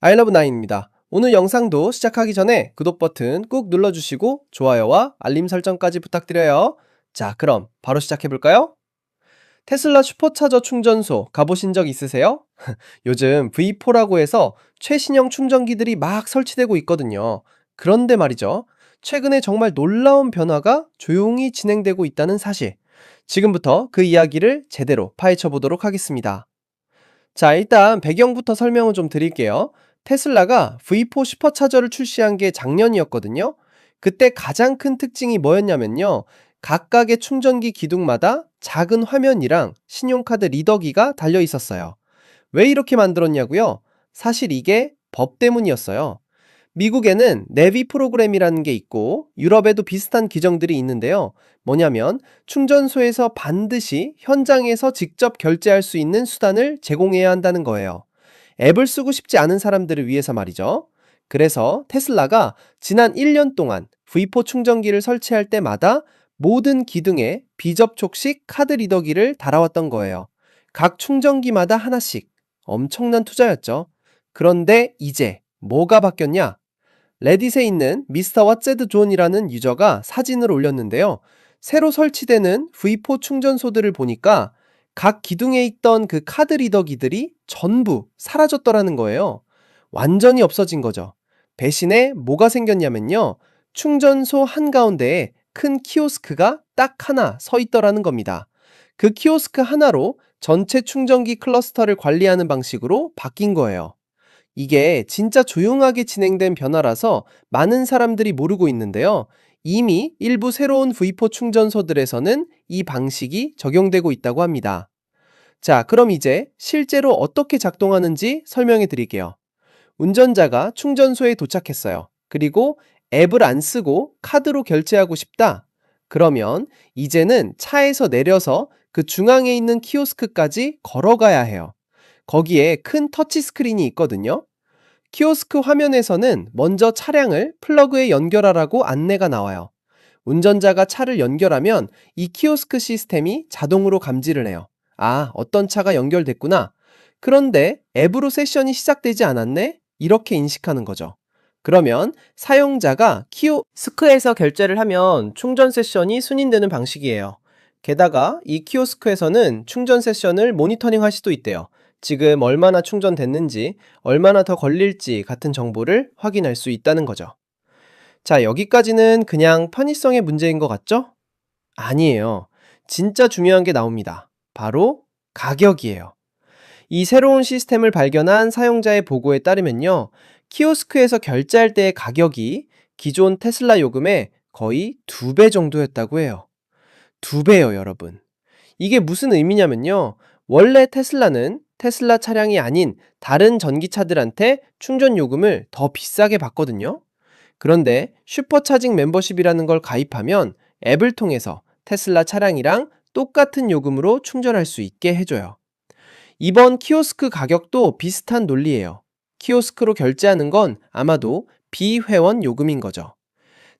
아이러브나인입니다. 오늘 영상도 시작하기 전에 구독 버튼 꾹 눌러주시고 좋아요와 알림 설정까지 부탁드려요. 자, 그럼 바로 시작해볼까요? 테슬라 슈퍼차저 충전소 가보신 적 있으세요? 요즘 V4라고 해서 최신형 충전기들이 막 설치되고 있거든요. 그런데 말이죠. 최근에 정말 놀라운 변화가 조용히 진행되고 있다는 사실. 지금부터 그 이야기를 제대로 파헤쳐 보도록 하겠습니다. 자, 일단 배경부터 설명을 좀 드릴게요. 테슬라가 V4 슈퍼차저를 출시한 게 작년이었거든요. 그때 가장 큰 특징이 뭐였냐면요. 각각의 충전기 기둥마다 작은 화면이랑 신용카드 리더기가 달려 있었어요. 왜 이렇게 만들었냐고요? 사실 이게 법 때문이었어요. 미국에는 내비 프로그램이라는 게 있고 유럽에도 비슷한 규정들이 있는데요. 뭐냐면 충전소에서 반드시 현장에서 직접 결제할 수 있는 수단을 제공해야 한다는 거예요. 앱을 쓰고 싶지 않은 사람들을 위해서 말이죠. 그래서 테슬라가 지난 1년 동안 V4 충전기를 설치할 때마다 모든 기둥에 비접촉식 카드 리더기를 달아왔던 거예요. 각 충전기마다 하나씩. 엄청난 투자였죠. 그런데 이제 뭐가 바뀌었냐? 레딧에 있는 미스터 왓제드 존이라는 유저가 사진을 올렸는데요. 새로 설치되는 V4 충전소들을 보니까 각 기둥에 있던 그 카드 리더기들이 전부 사라졌더라는 거예요. 완전히 없어진 거죠. 대신에 뭐가 생겼냐면요. 충전소 한가운데에 큰 키오스크가 딱 하나 서 있더라는 겁니다. 그 키오스크 하나로 전체 충전기 클러스터를 관리하는 방식으로 바뀐 거예요. 이게 진짜 조용하게 진행된 변화라서 많은 사람들이 모르고 있는데요. 이미 일부 새로운 V4 충전소들에서는 이 방식이 적용되고 있다고 합니다. 자, 그럼 이제 실제로 어떻게 작동하는지 설명해 드릴게요. 운전자가 충전소에 도착했어요. 그리고 앱을 안 쓰고 카드로 결제하고 싶다. 그러면 이제는 차에서 내려서 그 중앙에 있는 키오스크까지 걸어가야 해요. 거기에 큰 터치 스크린이 있거든요. 키오스크 화면에서는 먼저 차량을 플러그에 연결하라고 안내가 나와요. 운전자가 차를 연결하면 이 키오스크 시스템이 자동으로 감지를 해요. 아, 어떤 차가 연결됐구나. 그런데 앱으로 세션이 시작되지 않았네? 이렇게 인식하는 거죠. 그러면 사용자가 키오스크에서 결제를 하면 충전 세션이 순인되는 방식이에요. 게다가 이 키오스크에서는 충전 세션을 모니터링 할 수도 있대요. 지금 얼마나 충전됐는지, 얼마나 더 걸릴지 같은 정보를 확인할 수 있다는 거죠. 자, 여기까지는 그냥 편의성의 문제인 것 같죠? 아니에요. 진짜 중요한 게 나옵니다. 바로 가격이에요. 이 새로운 시스템을 발견한 사용자의 보고에 따르면요. 키오스크에서 결제할 때의 가격이 기존 테슬라 요금의 거의 2배 정도였다고 해요. 2배요, 여러분. 이게 무슨 의미냐면요. 원래 테슬라는 테슬라 차량이 아닌 다른 전기차들한테 충전 요금을 더 비싸게 받거든요. 그런데 슈퍼차징 멤버십이라는 걸 가입하면 앱을 통해서 테슬라 차량이랑 똑같은 요금으로 충전할 수 있게 해줘요. 이번 키오스크 가격도 비슷한 논리예요. 키오스크로 결제하는 건 아마도 비회원 요금인 거죠.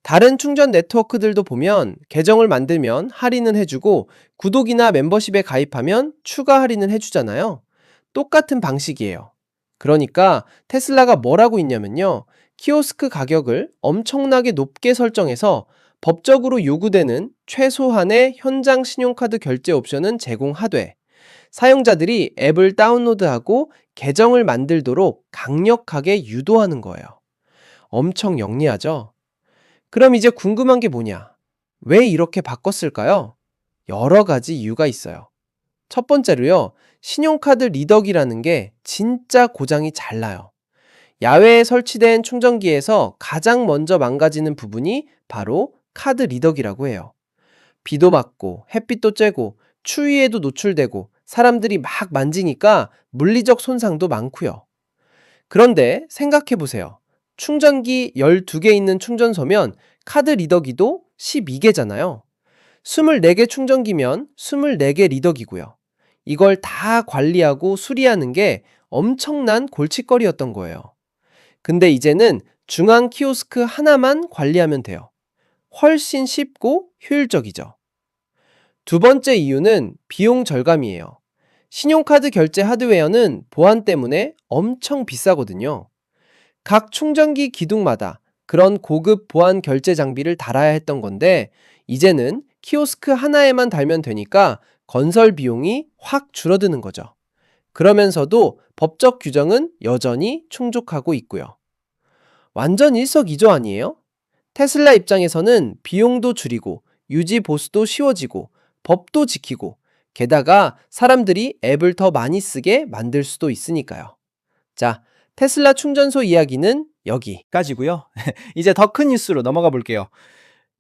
다른 충전 네트워크들도 보면 계정을 만들면 할인은 해주고 구독이나 멤버십에 가입하면 추가 할인을 해주잖아요. 똑같은 방식이에요. 그러니까 테슬라가 뭘 하고 있냐면요. 키오스크 가격을 엄청나게 높게 설정해서 법적으로 요구되는 최소한의 현장 신용카드 결제 옵션은 제공하되 사용자들이 앱을 다운로드하고 계정을 만들도록 강력하게 유도하는 거예요. 엄청 영리하죠? 그럼 이제 궁금한 게 뭐냐? 왜 이렇게 바꿨을까요? 여러 가지 이유가 있어요. 첫 번째로요, 신용카드 리더기라는 게 진짜 고장이 잘 나요. 야외에 설치된 충전기에서 가장 먼저 망가지는 부분이 바로 카드 리더기라고 해요. 비도 맞고 햇빛도 쬐고 추위에도 노출되고 사람들이 막 만지니까 물리적 손상도 많고요. 그런데 생각해 보세요. 충전기 12개 있는 충전소면 카드 리더기도 12개잖아요. 24개 충전기면 24개 리더기고요. 이걸 다 관리하고 수리하는 게 엄청난 골칫거리였던 거예요. 근데 이제는 중앙 키오스크 하나만 관리하면 돼요. 훨씬 쉽고 효율적이죠. 두 번째 이유는 비용 절감이에요. 신용카드 결제 하드웨어는 보안 때문에 엄청 비싸거든요. 각 충전기 기둥마다 그런 고급 보안 결제 장비를 달아야 했던 건데, 이제는 키오스크 하나에만 달면 되니까 건설 비용이 확 줄어드는 거죠. 그러면서도 법적 규정은 여전히 충족하고 있고요. 완전 일석이조 아니에요? 테슬라 입장에서는 비용도 줄이고 유지 보수도 쉬워지고 법도 지키고, 게다가 사람들이 앱을 더 많이 쓰게 만들 수도 있으니까요. 자, 테슬라 충전소 이야기는 여기까지고요. 이제 더 큰 뉴스로 넘어가 볼게요.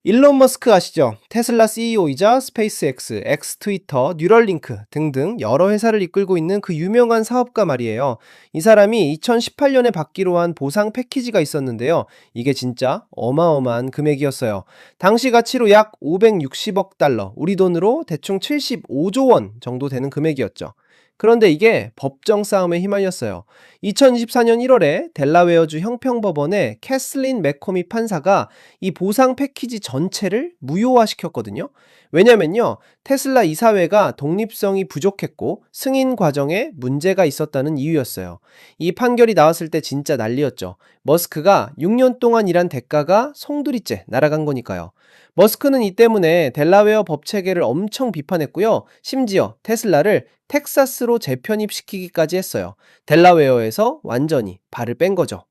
일론 머스크 아시죠? 테슬라 CEO이자 스페이스X, 엑스 트위터, 뉴럴링크 등등 여러 회사를 이끌고 있는 그 유명한 사업가 말이에요. 이 사람이 2018년에 받기로 한 보상 패키지가 있었는데요. 이게 진짜 어마어마한 금액이었어요. 당시 가치로 약 560억 달러, 우리 돈으로 대충 75조 원 정도 되는 금액이었죠. 그런데 이게 법정 싸움에 휘말렸어요. 2024년 1월에 델라웨어주 형평법원의 캐슬린 맥코미 판사가 이 보상 패키지 전체를 무효화시켰거든요. 왜냐면요, 테슬라 이사회가 독립성이 부족했고 승인 과정에 문제가 있었다는 이유였어요. 이 판결이 나왔을 때 진짜 난리였죠. 머스크가 6년 동안 일한 대가가 송두리째 날아간 거니까요. 머스크는 이 때문에 델라웨어 법 체계를 엄청 비판했고요. 심지어 테슬라를 텍사스로 재편입시키기까지 했어요. 델라웨어에서 완전히 발을 뺀 거죠.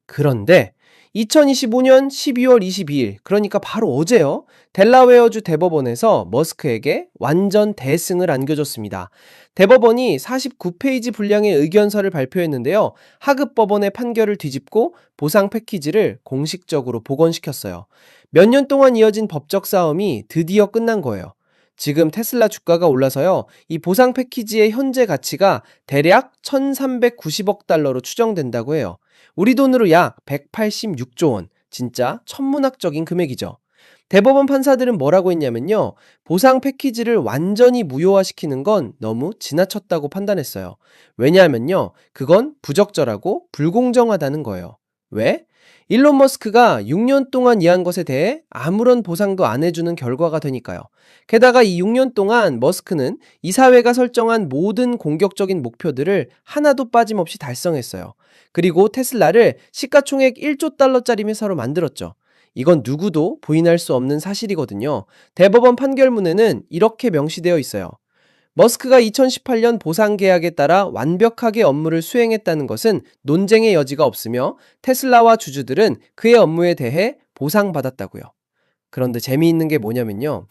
그런데 2025년 12월 22일, 그러니까 바로 어제요, 델라웨어주 대법원에서 머스크에게 완전 대승을 안겨줬습니다. 대법원이 49페이지 분량의 의견서를 발표했는데요. 하급 법원의 판결을 뒤집고 보상 패키지를 공식적으로 복원시켰어요. 몇 년 동안 이어진 법적 싸움이 드디어 끝난 거예요. 지금 테슬라 주가가 올라서요, 이 보상 패키지의 현재 가치가 대략 1390억 달러로 추정된다고 해요. 우리 돈으로 약 186조 원, 진짜 천문학적인 금액이죠. 대법원 판사들은 뭐라고 했냐면요, 보상 패키지를 완전히 무효화시키는 건 너무 지나쳤다고 판단했어요. 왜냐하면요, 그건 부적절하고 불공정하다는 거예요. 왜? 일론 머스크가 6년 동안 일한 것에 대해 아무런 보상도 안 해주는 결과가 되니까요. 게다가 이 6년 동안 머스크는 이사회가 설정한 모든 공격적인 목표들을 하나도 빠짐없이 달성했어요. 그리고 테슬라를 시가총액 1조 달러짜리 회사로 만들었죠. 이건 누구도 부인할 수 없는 사실이거든요. 대법원 판결문에는 이렇게 명시되어 있어요. 머스크가 2018년 보상 계약에 따라 완벽하게 업무를 수행했다는 것은 논쟁의 여지가 없으며 테슬라와 주주들은 그의 업무에 대해 보상받았다고요. 그런데 재미있는 게 뭐냐면요,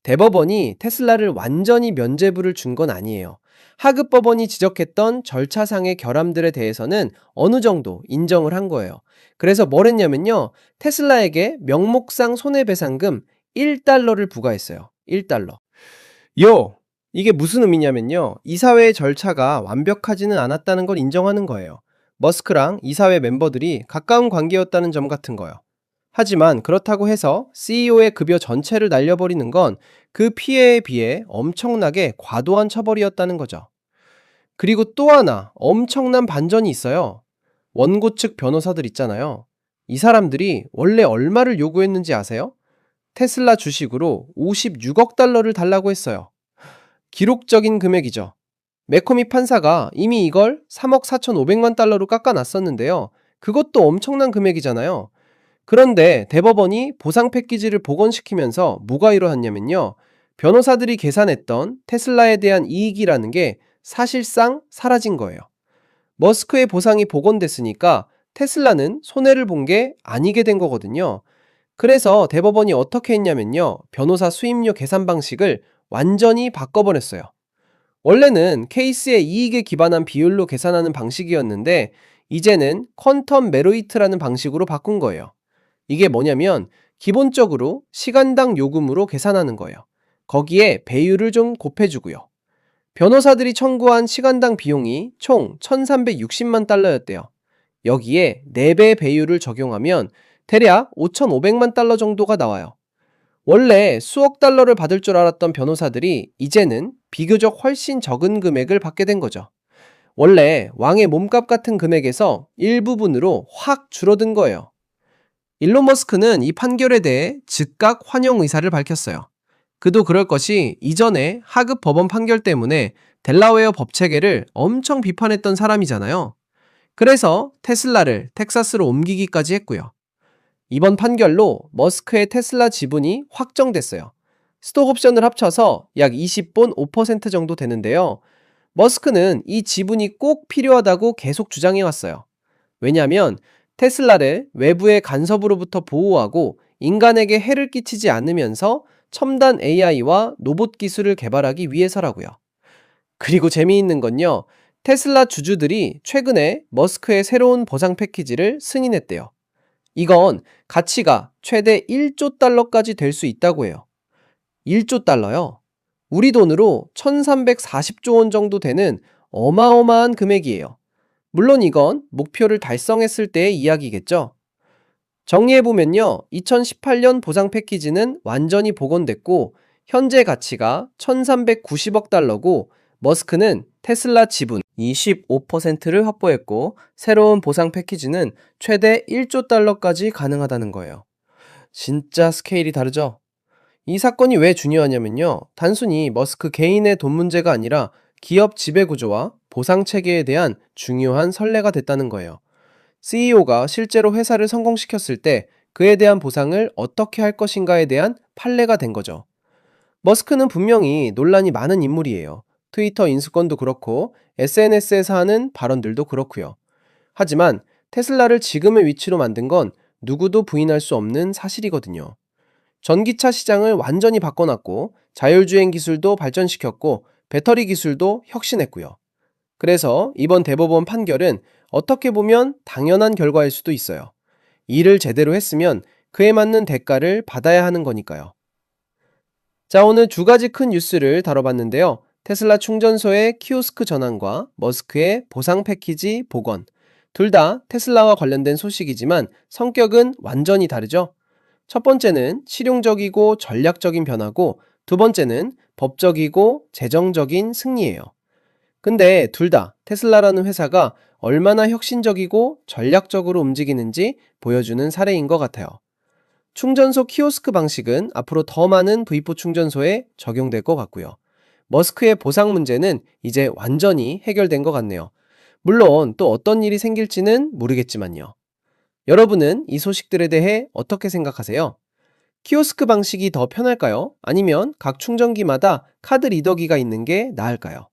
대법원이 테슬라를 완전히 면죄부를 준 건 아니에요. 하급 법원이 지적했던 절차상의 결함들에 대해서는 어느 정도 인정을 한 거예요. 그래서 뭘 했냐면요, 테슬라에게 명목상 손해배상금 1달러를 부과했어요. 1달러. 이게 무슨 의미냐면요, 이사회의 절차가 완벽하지는 않았다는 걸 인정하는 거예요. 머스크랑 이사회 멤버들이 가까운 관계였다는 점 같은 거요. 하지만 그렇다고 해서 CEO의 급여 전체를 날려버리는 건 그 피해에 비해 엄청나게 과도한 처벌이었다는 거죠. 그리고 또 하나 엄청난 반전이 있어요. 원고 측 변호사들 있잖아요. 이 사람들이 원래 얼마를 요구했는지 아세요? 테슬라 주식으로 56억 달러를 달라고 했어요. 기록적인 금액이죠. 매코미 판사가 이미 이걸 3억 4,500만 달러로 깎아놨었는데요. 그것도 엄청난 금액이잖아요. 그런데 대법원이 보상 패키지를 복원시키면서 뭐가 이루어졌냐면요, 변호사들이 계산했던 테슬라에 대한 이익이라는 게 사실상 사라진 거예요. 머스크의 보상이 복원됐으니까 테슬라는 손해를 본 게 아니게 된 거거든요. 그래서 대법원이 어떻게 했냐면요, 변호사 수임료 계산 방식을 완전히 바꿔버렸어요. 원래는 케이스의 이익에 기반한 비율로 계산하는 방식이었는데 이제는 퀀텀 메로이트라는 방식으로 바꾼 거예요. 이게 뭐냐면 기본적으로 시간당 요금으로 계산하는 거예요. 거기에 배율을 좀 곱해주고요. 변호사들이 청구한 시간당 비용이 총 1360만 달러였대요. 여기에 4배 배율을 적용하면 대략 5500만 달러 정도가 나와요. 원래 수억 달러를 받을 줄 알았던 변호사들이 이제는 비교적 훨씬 적은 금액을 받게 된 거죠. 원래 왕의 몸값 같은 금액에서 일부분으로 확 줄어든 거예요. 일론 머스크는 이 판결에 대해 즉각 환영 의사를 밝혔어요. 그도 그럴 것이 이전에 하급 법원 판결 때문에 델라웨어 법 체계를 엄청 비판했던 사람이잖아요. 그래서 테슬라를 텍사스로 옮기기까지 했고요. 이번 판결로 머스크의 테슬라 지분이 확정됐어요. 스톡 옵션을 합쳐서 약 20본 5% 정도 되는데요. 머스크는 이 지분이 꼭 필요하다고 계속 주장해왔어요. 왜냐하면 테슬라를 외부의 간섭으로부터 보호하고 인간에게 해를 끼치지 않으면서 첨단 AI와 로봇 기술을 개발하기 위해서라고요. 그리고 재미있는 건요. 테슬라 주주들이 최근에 머스크의 새로운 보상 패키지를 승인했대요. 이건 가치가 최대 1조 달러까지 될 수 있다고 해요. 1조 달러요. 우리 돈으로 1340조 원 정도 되는 어마어마한 금액이에요. 물론 이건 목표를 달성했을 때의 이야기겠죠. 정리해보면요. 2018년 보상 패키지는 완전히 복원됐고 현재 가치가 1390억 달러고 머스크는 테슬라 지분 25%를 확보했고 새로운 보상 패키지는 최대 1조 달러까지 가능하다는 거예요. 진짜 스케일이 다르죠? 이 사건이 왜 중요하냐면요. 단순히 머스크 개인의 돈 문제가 아니라 기업 지배구조와 보상 체계에 대한 중요한 선례가 됐다는 거예요. CEO가 실제로 회사를 성공시켰을 때 그에 대한 보상을 어떻게 할 것인가에 대한 판례가 된 거죠. 머스크는 분명히 논란이 많은 인물이에요. 트위터 인수권도 그렇고 SNS에서 하는 발언들도 그렇고요. 하지만 테슬라를 지금의 위치로 만든 건 누구도 부인할 수 없는 사실이거든요. 전기차 시장을 완전히 바꿔놨고 자율주행 기술도 발전시켰고 배터리 기술도 혁신했고요. 그래서 이번 대법원 판결은 어떻게 보면 당연한 결과일 수도 있어요. 일을 제대로 했으면 그에 맞는 대가를 받아야 하는 거니까요. 자, 오늘 두 가지 큰 뉴스를 다뤄봤는데요. 테슬라 충전소의 키오스크 전환과 머스크의 보상 패키지 복원. 둘 다 테슬라와 관련된 소식이지만 성격은 완전히 다르죠. 첫 번째는 실용적이고 전략적인 변화고 두 번째는 법적이고 재정적인 승리예요. 근데 둘 다 테슬라라는 회사가 얼마나 혁신적이고 전략적으로 움직이는지 보여주는 사례인 것 같아요. 충전소 키오스크 방식은 앞으로 더 많은 V4 충전소에 적용될 것 같고요. 머스크의 보상 문제는 이제 완전히 해결된 것 같네요. 물론 또 어떤 일이 생길지는 모르겠지만요. 여러분은 이 소식들에 대해 어떻게 생각하세요? 키오스크 방식이 더 편할까요? 아니면 각 충전기마다 카드 리더기가 있는 게 나을까요?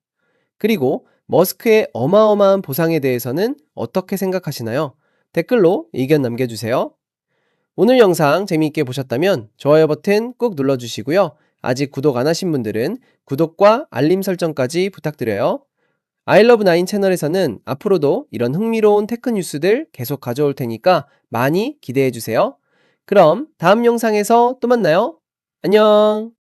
그리고 머스크의 어마어마한 보상에 대해서는 어떻게 생각하시나요? 댓글로 의견 남겨주세요. 오늘 영상 재미있게 보셨다면 좋아요 버튼 꾹 눌러주시고요. 아직 구독 안 하신 분들은 구독과 알림 설정까지 부탁드려요. 아이러브9 채널에서는 앞으로도 이런 흥미로운 테크 뉴스들 계속 가져올 테니까 많이 기대해주세요. 그럼 다음 영상에서 또 만나요. 안녕!